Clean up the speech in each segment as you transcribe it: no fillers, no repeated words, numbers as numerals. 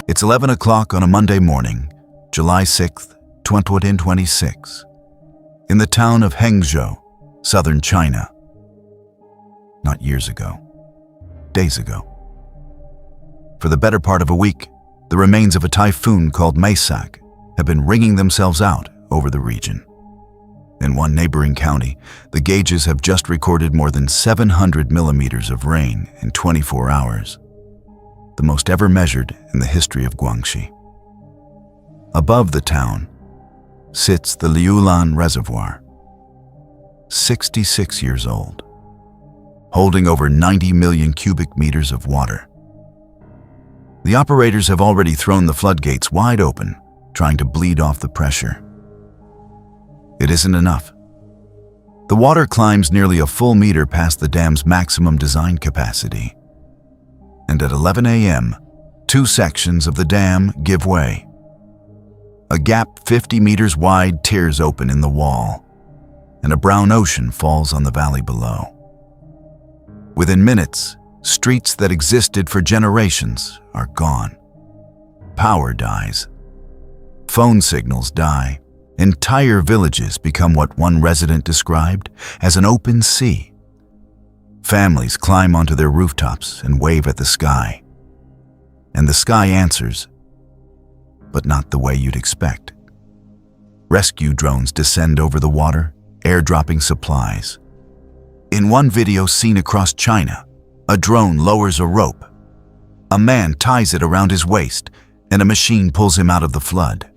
It's 11 o'clock on a Monday morning, July 6th, 2026, in the town of Hangzhou, southern China. Not years ago, days ago. For the better part of a week, the remains of a typhoon called Maisak have been wringing themselves out over the region. In one neighboring county, the gauges have just recorded more than 700 millimeters of rain in 24 hours, the most ever measured in the history of Guangxi. Above the town sits the Liulan Reservoir, 66 years old, holding over 90 million cubic meters of water. The operators have already thrown the floodgates wide open, trying to bleed off the pressure. It isn't enough. The water climbs nearly a full meter past the dam's maximum design capacity. And at 11 a.m., 2 sections of the dam give way. A gap 50 meters wide tears open in the wall, and a brown ocean falls on the valley below. Within minutes, streets that existed for generations are gone. Power dies. Phone signals die. Entire villages become what one resident described as an open sea. Families climb onto their rooftops and wave at the sky. And the sky answers, but not the way you'd expect. Rescue drones descend over the water, airdropping supplies. In one video seen across China, a drone lowers a rope. A man ties it around his waist, and a machine pulls him out of the flood.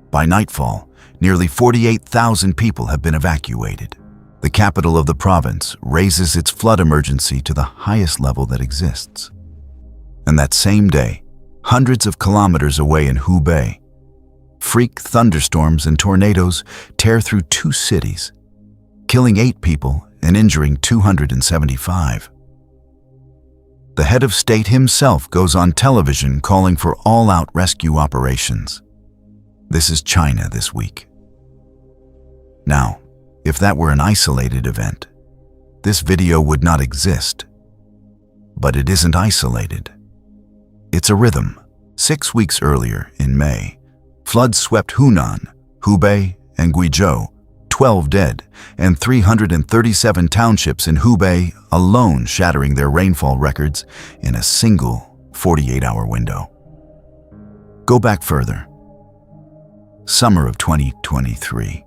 By nightfall, nearly 48,000 people have been evacuated. The capital of the province raises its flood emergency to the highest level that exists. And that same day, hundreds of kilometers away in Hubei, freak thunderstorms and tornadoes tear through 2 cities, killing 8 people and injuring 275. The head of state himself goes on television calling for all-out rescue operations. This is China this week. Now, if that were an isolated event, this video would not exist. But it isn't isolated. It's a rhythm. 6 weeks earlier, in May, floods swept Hunan, Hubei, and Guizhou, 12 dead, and 337 townships in Hubei alone shattering their rainfall records in a single 48-hour window. Go back further. Summer of 2023.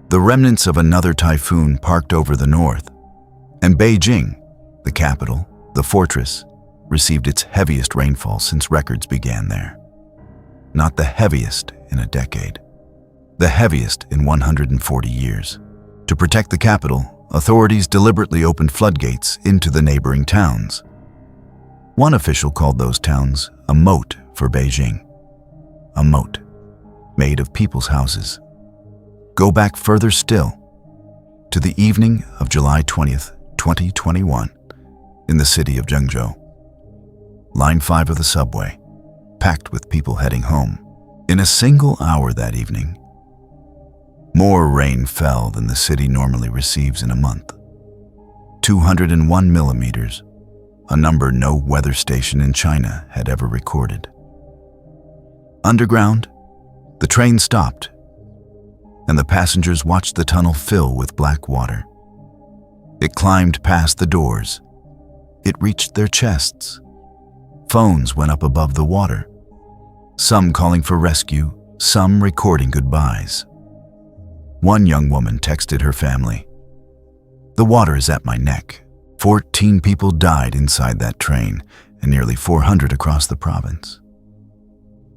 The remnants of another typhoon parked over the north, and Beijing, the capital, the fortress, received its heaviest rainfall since records began there. Not the heaviest in a decade, the heaviest in 140 years. To protect the capital, authorities deliberately opened floodgates into the neighboring towns. One official called those towns a moat for Beijing. A moat made of people's houses. Go back further still, to the evening of July 20th, 2021, in the city of Zhengzhou. Line 5 of the subway, packed with people heading home. In a single hour that evening, more rain fell than the city normally receives in a month. 201 millimeters, a number no weather station in China had ever recorded. Underground, the train stopped, and the passengers watched the tunnel fill with black water. It climbed past the doors. It reached their chests. Phones went up above the water, some calling for rescue, some recording goodbyes. One young woman texted her family, "The water is at my neck." 14 people died inside that train, and nearly 400 across the province.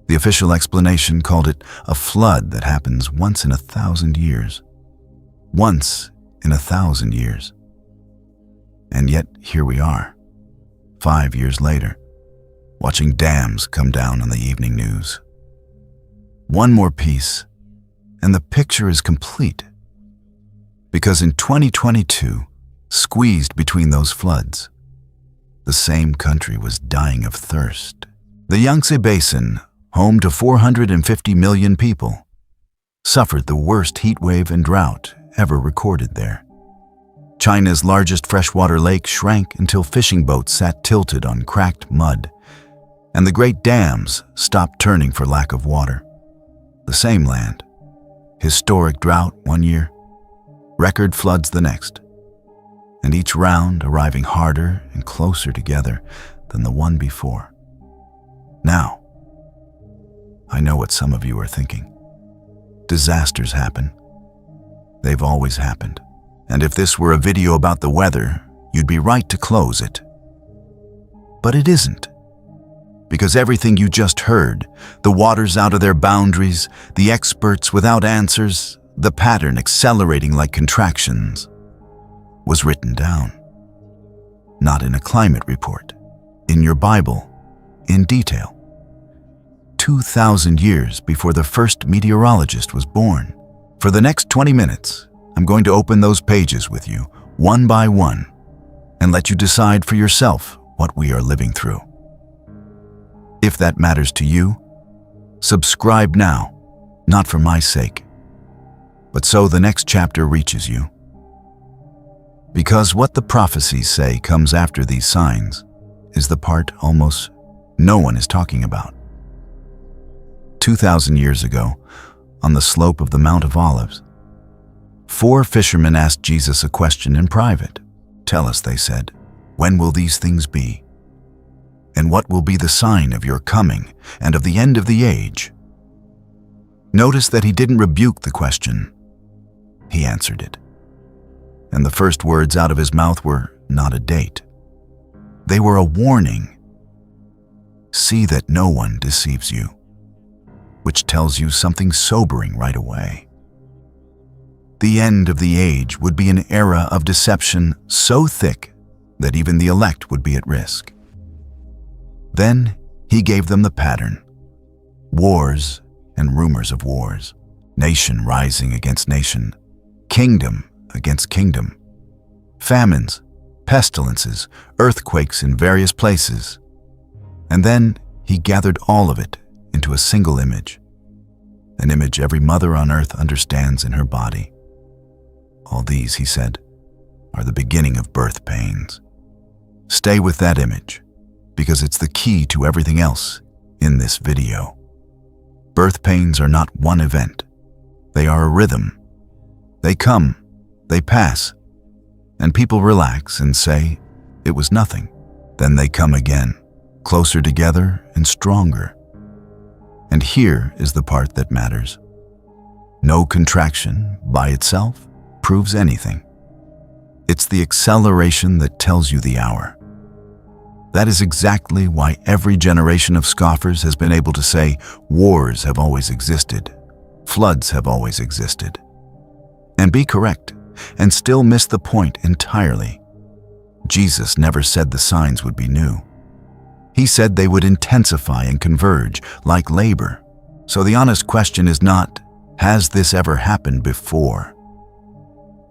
The official explanation called it a flood that happens once in 1,000 years. Once in 1,000 years. And yet, here we are, 5 years later, watching dams come down on the evening news. One more piece, and the picture is complete. Because in 2022, squeezed between those floods, the same country was dying of thirst. The Yangtze Basin, home to 450 million people, suffered the worst heat wave and drought ever recorded there. China's largest freshwater lake shrank until fishing boats sat tilted on cracked mud, And the great dams stopped turning for lack of water. The same land. Historic drought one year, record floods the next, and each round arriving harder and closer together than the one before. Now, I know what some of you are thinking. Disasters happen. They've always happened. And if this were a video about the weather, you'd be right to close it. But it isn't. Because everything you just heard, the waters out of their boundaries, the experts without answers, the pattern accelerating like contractions, was written down. Not in a climate report, in your Bible, in detail. 2,000 years before the first meteorologist was born. For the next 20 minutes, I'm going to open those pages with you, one by one, and let you decide for yourself what we are living through. If that matters to you, subscribe now, not for my sake, but so the next chapter reaches you. Because what the prophecies say comes after these signs is the part almost no one is talking about. 2,000 years ago, on the slope of the Mount of Olives, 4 fishermen asked Jesus a question in private. "Tell us," they said, "when will these things be? And what will be the sign of your coming and of the end of the age?" Notice that he didn't rebuke the question. He answered it. And the first words out of his mouth were not a date. They were a warning. See that no one deceives you, which tells you something sobering right away. The end of the age would be an era of deception so thick that even the elect would be at risk. Then he gave them the pattern. Wars and rumors of wars, nation rising against nation, kingdom against kingdom, famines, pestilences, earthquakes in various places. And then he gathered all of it into a single image, an image every mother on earth understands in her body. All these, he said, are the beginning of birth pains. Stay with that image, because it's the key to everything else in this video. Birth pains are not one event. They are a rhythm. They come, they pass, and people relax and say, it was nothing. Then they come again, closer together and stronger. And here is the part that matters. No contraction by itself proves anything. It's the acceleration that tells you the hour. That is exactly why every generation of scoffers has been able to say wars have always existed, floods have always existed, and be correct, and still miss the point entirely. Jesus never said the signs would be new. He said they would intensify and converge like labor. So the honest question is not, has this ever happened before?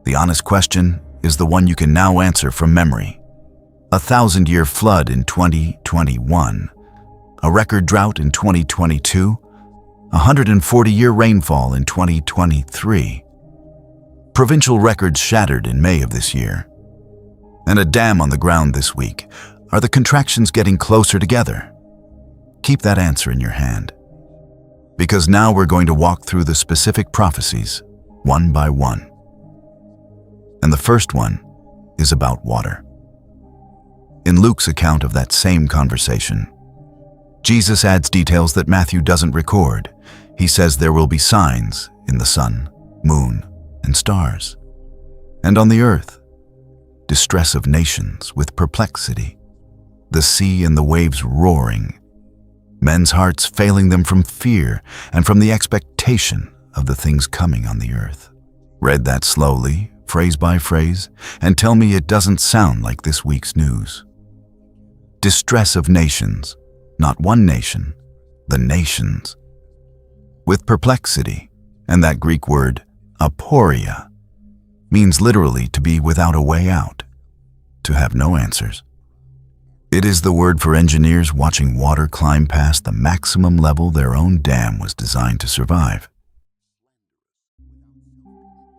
The honest question is the one you can now answer from memory. A 1,000-year flood in 2021, a record drought in 2022, a 140-year rainfall in 2023, provincial records shattered in May of this year, and a dam on the ground this week. Are the contractions getting closer together? Keep that answer in your hand, because now we're going to walk through the specific prophecies, one by one. And the first one is about water. In Luke's account of that same conversation, Jesus adds details that Matthew doesn't record. He says there will be signs in the sun, moon, and stars, and on the earth, distress of nations with perplexity, the sea and the waves roaring, men's hearts failing them from fear and from the expectation of the things coming on the earth. Read that slowly, phrase by phrase, and tell me it doesn't sound like this week's news. Distress of nations, not one nation, the nations. With perplexity, and that Greek word, aporia, means literally to be without a way out, to have no answers. It is the word for engineers watching water climb past the maximum level their own dam was designed to survive.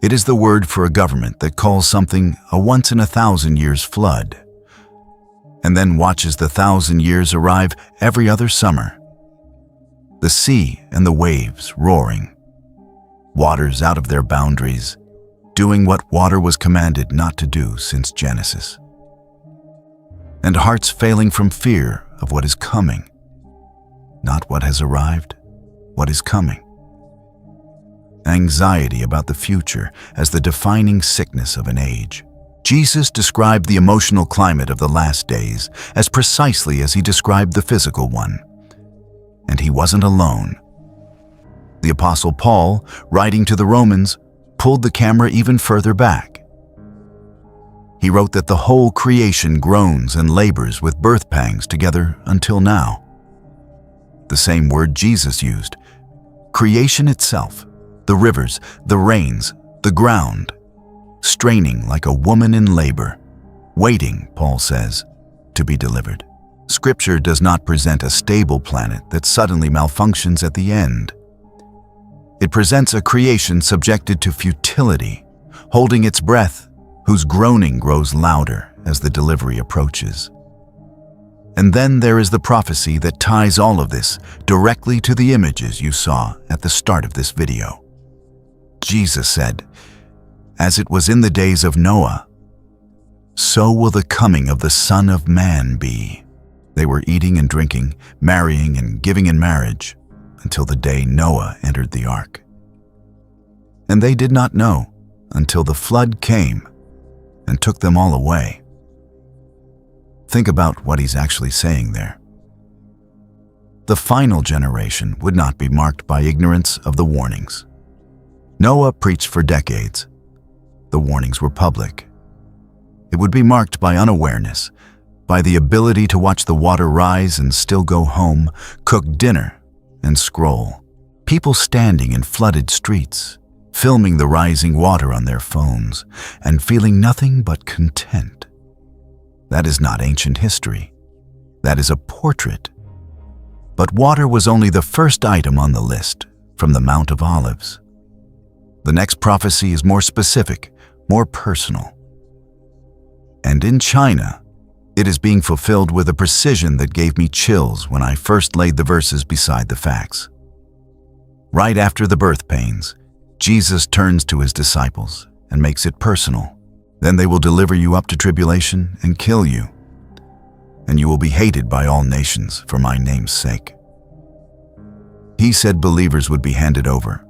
It is the word for a government that calls something a once-in-a-thousand-years flood, and then watches the 1,000 years arrive every other summer. The sea and the waves roaring, waters out of their boundaries, doing what water was commanded not to do since Genesis. And hearts failing from fear of what is coming, not what has arrived, what is coming. Anxiety about the future as the defining sickness of an age. Jesus described the emotional climate of the last days as precisely as he described the physical one. And he wasn't alone. The Apostle Paul, writing to the Romans, pulled the camera even further back. He wrote that the whole creation groans and labors with birth pangs together until now. The same word Jesus used. Creation itself, the rivers, the rains, the ground, straining like a woman in labor, waiting, Paul says, to be delivered. Scripture does not present a stable planet that suddenly malfunctions at the end. It presents a creation subjected to futility, holding its breath, whose groaning grows louder as the delivery approaches. And then there is the prophecy that ties all of this directly to the images you saw at the start of this video. Jesus said, "As it was in the days of Noah, so will the coming of the Son of Man be." They were eating and drinking, marrying and giving in marriage, until the day Noah entered the ark. And they did not know until the flood came and took them all away. Think about what he's actually saying there. The final generation would not be marked by ignorance of the warnings. Noah preached for decades. The warnings were public. It would be marked by unawareness, by the ability to watch the water rise and still go home, cook dinner, and scroll. People standing in flooded streets, filming the rising water on their phones, and feeling nothing but content. That is not ancient history. That is a portrait. But water was only the first item on the list from the Mount of Olives. The next prophecy is more specific, more personal. And in China, it is being fulfilled with a precision that gave me chills when I first laid the verses beside the facts. Right after the birth pains, Jesus turns to his disciples and makes it personal. Then they will deliver you up to tribulation and kill you, and you will be hated by all nations for my name's sake. He said believers would be handed over,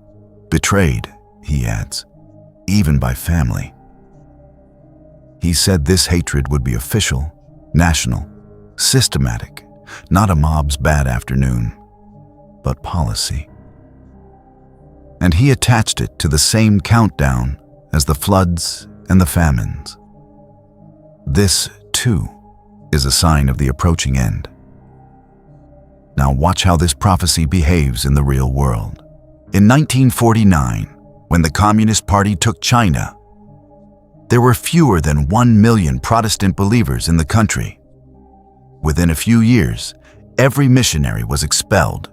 betrayed, he adds, even by family. He said this hatred would be official, national, systematic, not a mob's bad afternoon, but policy. And he attached it to the same countdown as the floods and the famines. This, too, is a sign of the approaching end. Now watch how this prophecy behaves in the real world. In 1949, when the Communist Party took China, there were fewer than 1 million Protestant believers in the country. Within a few years, every missionary was expelled.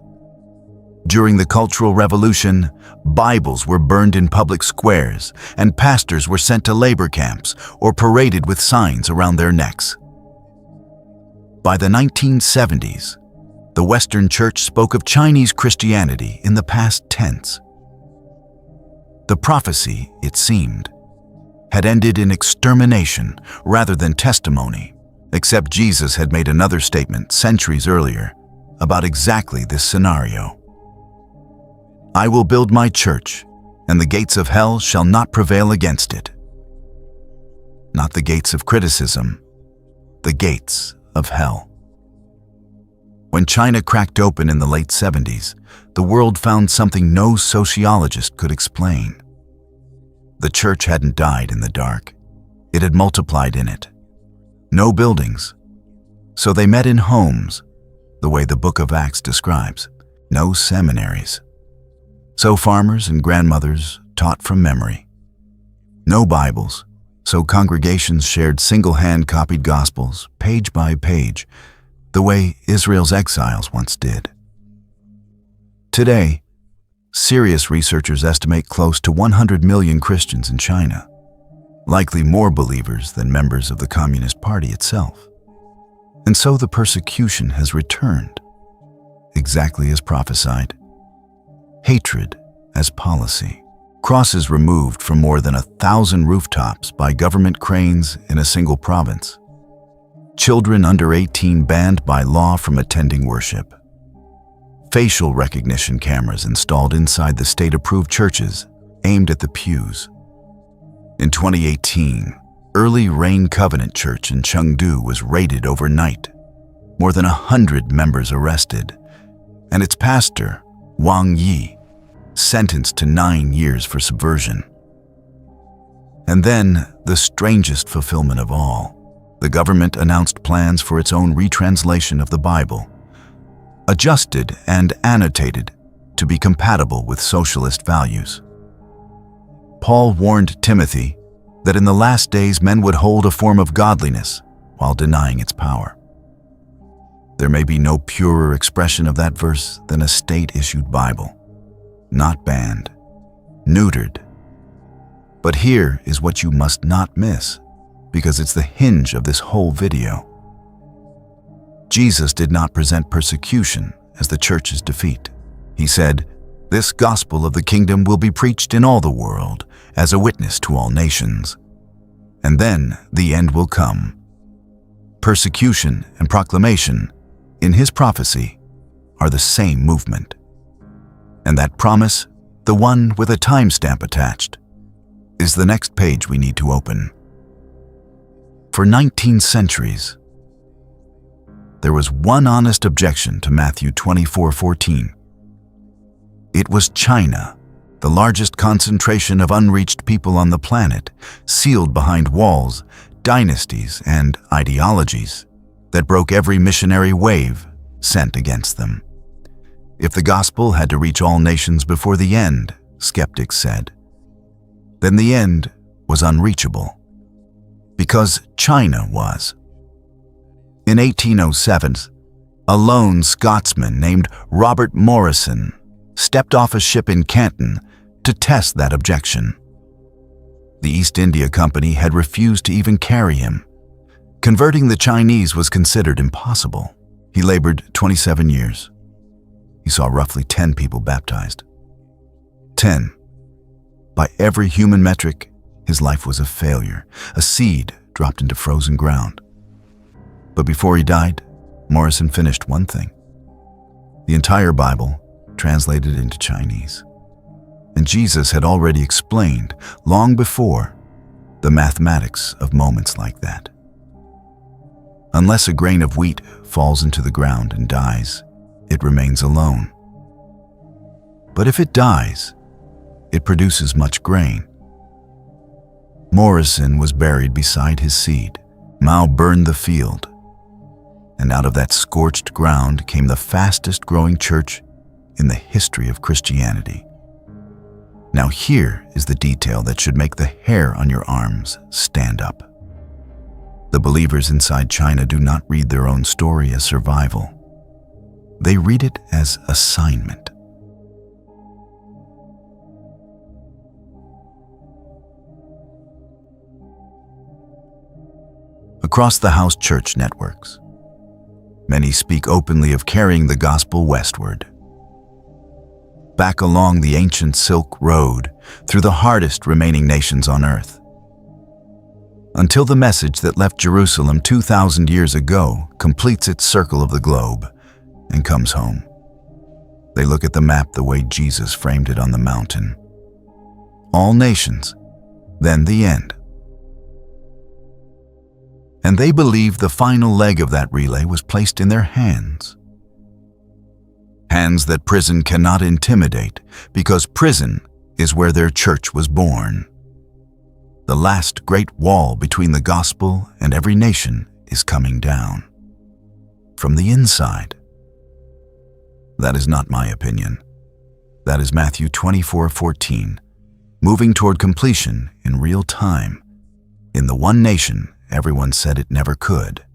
During the Cultural Revolution, Bibles were burned in public squares, and pastors were sent to labor camps or paraded with signs around their necks. By the 1970s, the Western Church spoke of Chinese Christianity in the past tense. The prophecy, it seemed, had ended in extermination rather than testimony, except Jesus had made another statement centuries earlier about exactly this scenario. "I will build my church, and the gates of hell shall not prevail against it." Not the gates of criticism, the gates of hell. When China cracked open in the late 70s, the world found something no sociologist could explain. The church hadn't died in the dark. It had multiplied in it. No buildings. So they met in homes, the way the book of Acts describes. No seminaries. So farmers and grandmothers taught from memory. No Bibles, so congregations shared single-hand copied gospels, page by page, the way Israel's exiles once did. Today, serious researchers estimate close to 100 million Christians in China, likely more believers than members of the Communist Party itself. And so the persecution has returned, exactly as prophesied. Hatred as policy. Crosses removed from more than 1,000 rooftops by government cranes in a single province. Children under 18 banned by law from attending worship. Facial recognition cameras installed inside the state-approved churches aimed at the pews. In 2018, Early Rain Covenant Church in Chengdu was raided overnight. More than 100 members arrested, and its pastor, Wang Yi, sentenced to 9 years for subversion. And then, the strangest fulfillment of all, the government announced plans for its own retranslation of the Bible, adjusted and annotated to be compatible with socialist values. Paul warned Timothy that in the last days men would hold a form of godliness while denying its power. There may be no purer expression of that verse than a state-issued Bible. Not banned, neutered. But here is what you must not miss, because it's the hinge of this whole video. Jesus did not present persecution as the church's defeat. He said, "This gospel of the kingdom will be preached in all the world as a witness to all nations. And then the end will come." Persecution and proclamation, in his prophecy, are the same movement. And that promise, the one with a timestamp attached, is the next page we need to open. For 19 centuries, there was one honest objection to Matthew 24:14. It was China, the largest concentration of unreached people on the planet, sealed behind walls, dynasties, and ideologies that broke every missionary wave sent against them. If the gospel had to reach all nations before the end, skeptics said, then the end was unreachable, because China was. In 1807, a lone Scotsman named Robert Morrison stepped off a ship in Canton to test that objection. The East India Company had refused to even carry him. Converting the Chinese was considered impossible. He labored 27 years. He saw roughly 10 people baptized. 10. By every human metric, his life was a failure, a seed dropped into frozen ground. But before he died, Morrison finished one thing: the entire Bible translated into Chinese. And Jesus had already explained, long before, the mathematics of moments like that. Unless a grain of wheat falls into the ground and dies, it remains alone. But if it dies, it produces much grain. Morrison was buried beside his seed. Mao burned the field. And out of that scorched ground came the fastest growing church in the history of Christianity. Now here is the detail that should make the hair on your arms stand up. The believers inside China do not read their own story as survival. They read it as assignment. Across the house church networks, many speak openly of carrying the gospel westward. Back along the ancient Silk Road, through the hardest remaining nations on earth. Until the message that left Jerusalem 2,000 years ago completes its circle of the globe and comes home. They look at the map the way Jesus framed it on the mountain. All nations, then the end. And they believe the final leg of that relay was placed in their hands. Hands that prison cannot intimidate, because prison is where their church was born. The last great wall between the gospel and every nation is coming down. From the inside. That is not my opinion. That is Matthew 24:14, moving toward completion in real time, in the one nation everyone said it never could.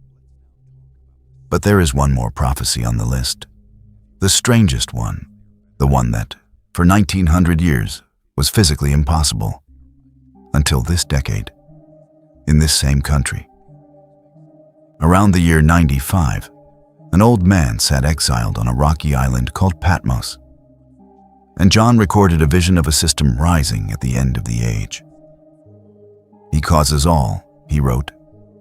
But there is one more prophecy on the list. The strangest one, the one that, for 1900 years, was physically impossible. Until this decade, in this same country. Around the year 95, an old man sat exiled on a rocky island called Patmos, and John recorded a vision of a system rising at the end of the age. He causes all, he wrote,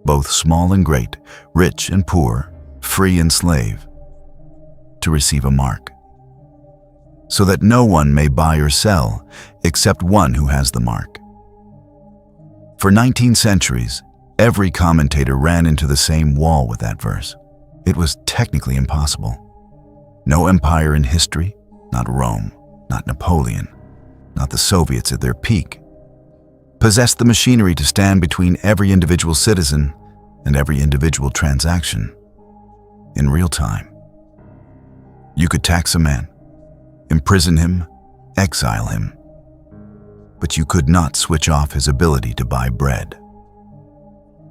both small and great, rich and poor, free and slave, to receive a mark, so that no one may buy or sell except one who has the mark. For 19 centuries, every commentator ran into the same wall with that verse. It was technically impossible. No empire in history, not Rome, not Napoleon, not the Soviets at their peak, possessed the machinery to stand between every individual citizen and every individual transaction in real time. You could tax a man, imprison him, exile him, but you could not switch off his ability to buy bread.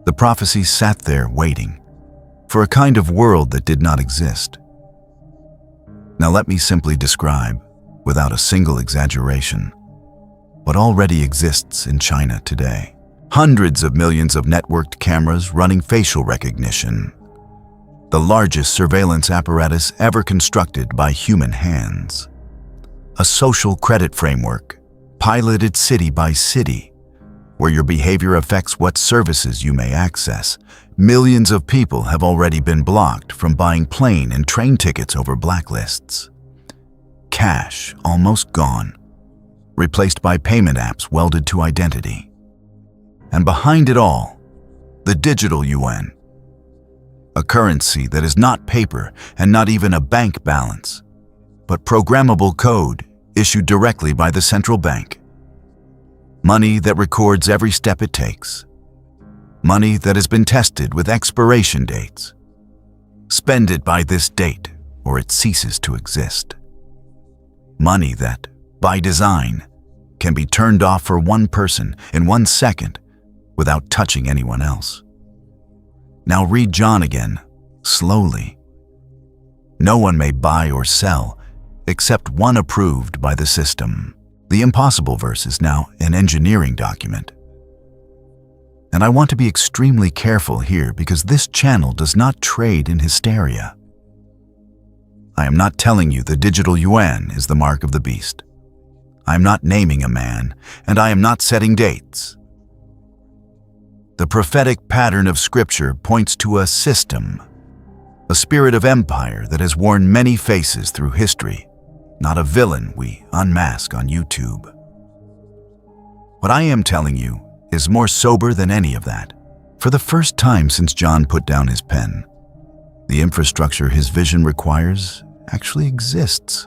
The prophecies sat there waiting for a kind of world that did not exist. Now let me simply describe, without a single exaggeration, what already exists in China today. Hundreds of millions of networked cameras running facial recognition. The largest surveillance apparatus ever constructed by human hands. A social credit framework, piloted city by city, where your behavior affects what services you may access. Millions of people have already been blocked from buying plane and train tickets over blacklists. Cash almost gone, replaced by payment apps welded to identity. And behind it all, the digital yuan, a currency that is not paper and not even a bank balance, but programmable code issued directly by the central bank. Money that records every step it takes. Money that has been tested with expiration dates. Spend it by this date or it ceases to exist. Money that, by design, can be turned off for one person in 1 second without touching anyone else. Now read John again, slowly. No one may buy or sell except one approved by the system. The impossible verse is now an engineering document. And I want to be extremely careful here because this channel does not trade in hysteria. I am not telling you the digital yuan is the mark of the beast. I am not naming a man, and I am not setting dates. The prophetic pattern of Scripture points to a system, a spirit of empire that has worn many faces through history, not a villain we unmask on YouTube. What I am telling you is more sober than any of that. For the first time since John put down his pen, the infrastructure his vision requires actually exists.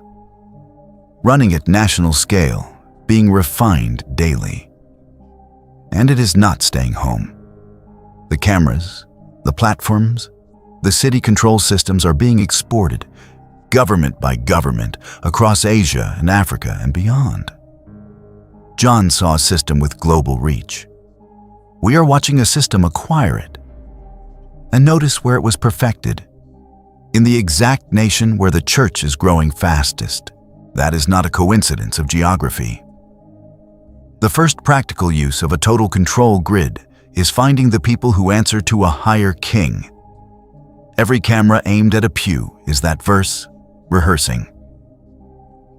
Running at national scale, being refined daily. And it is not staying home. The cameras, the platforms, the city control systems are being exported, government by government, across Asia and Africa and beyond. John saw a system with global reach. We are watching a system acquire it. And notice where it was perfected. In the exact nation where the church is growing fastest. That is not a coincidence of geography. The first practical use of a total control grid is finding the people who answer to a higher king. Every camera aimed at a pew is that verse rehearsing.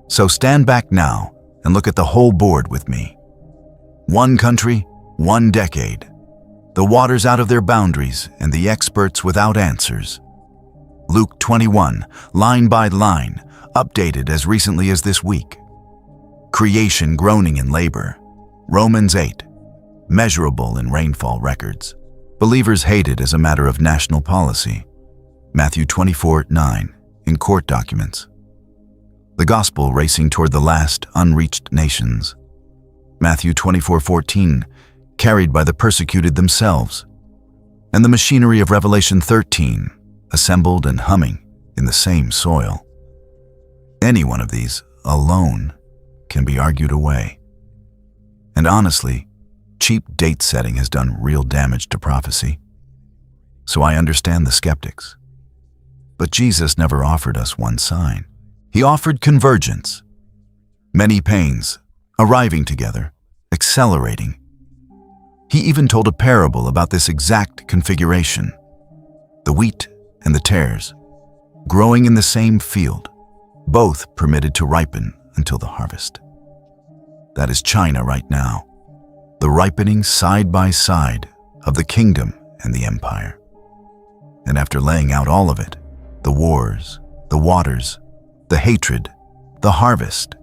So stand back now and look at the whole board with me. One country, one decade. The waters out of their boundaries and the experts without answers. Luke 21, line by line, updated as recently as this week. Creation groaning in labor. Romans 8, measurable in rainfall records. Believers hated as a matter of national policy. Matthew 24:9, in court documents. The gospel racing toward the last unreached nations. Matthew 24:14, carried by the persecuted themselves. And the machinery of Revelation 13, assembled and humming in the same soil. Any one of these, alone, can be argued away. And honestly, cheap date setting has done real damage to prophecy. So I understand the skeptics. But Jesus never offered us one sign. He offered convergence. Many pains, arriving together, accelerating. He even told a parable about this exact configuration. the wheat and the tares, growing in the same field, both permitted to ripen until the harvest. That is China right now, the ripening side by side of the kingdom and the empire. And after laying out all of it, the wars, the waters, the hatred, the harvest,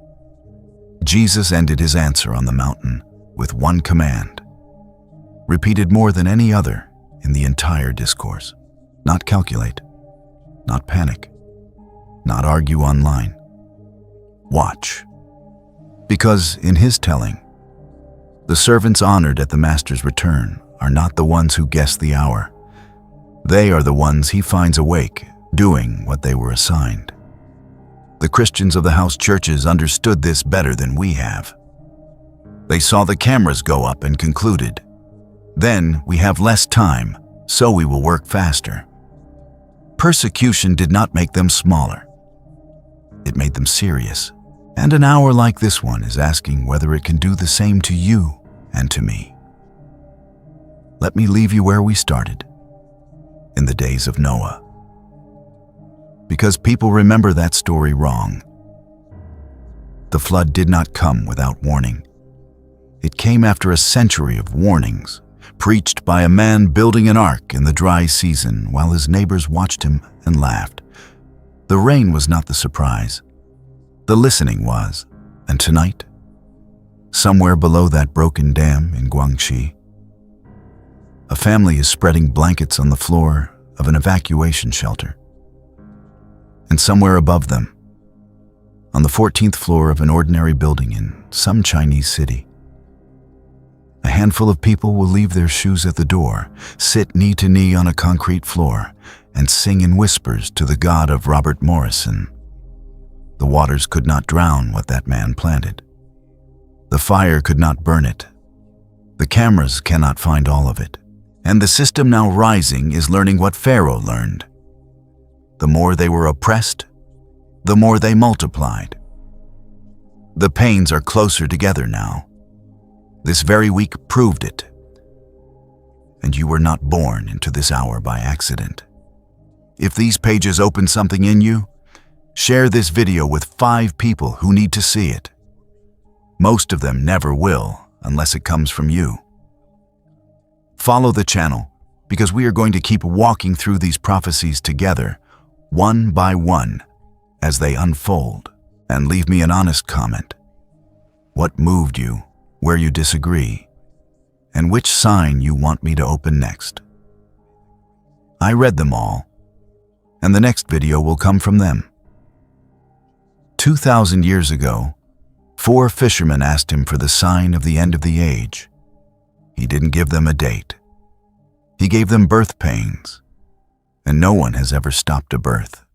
Jesus ended his answer on the mountain with one command, repeated more than any other in the entire discourse. Not calculate, not panic, not argue online. Watch. Because in his telling, the servants honored at the master's return are not the ones who guess the hour. They are the ones he finds awake, doing what they were assigned. The Christians of the house churches understood this better than we have. They saw the cameras go up and concluded, then we have less time, so we will work faster. Persecution did not make them smaller. It made them serious. And an hour like this one is asking whether it can do the same to you and to me. Let me leave you where we started, in the days of Noah. Because people remember that story wrong. The flood did not come without warning. It came after a century of warnings, preached by a man building an ark in the dry season while his neighbors watched him and laughed. The rain was not the surprise. The listening was, and tonight, somewhere below that broken dam in Guangxi, a family is spreading blankets on the floor of an evacuation shelter. And somewhere above them, on the 14th floor of an ordinary building in some Chinese city, a handful of people will leave their shoes at the door, sit knee to knee on a concrete floor, and sing in whispers to the God of Robert Morrison. The waters could not drown what that man planted. The fire could not burn it. The cameras cannot find all of it. And the system now rising is learning what Pharaoh learned. The more they were oppressed, the more they multiplied. The pains are closer together now. This very week proved it. And you were not born into this hour by accident. If these pages open something in you, share this video with 5 people who need to see it. Most of them never will unless it comes from you. Follow the channel because we are going to keep walking through these prophecies together, one by one, as they unfold. And leave me an honest comment. What moved you, where you disagree, and which sign you want me to open next. I read them all, and the next video will come from them. 2,000 years ago, 4 fishermen asked him for the sign of the end of the age. He didn't give them a date. He gave them birth pains, and no one has ever stopped a birth.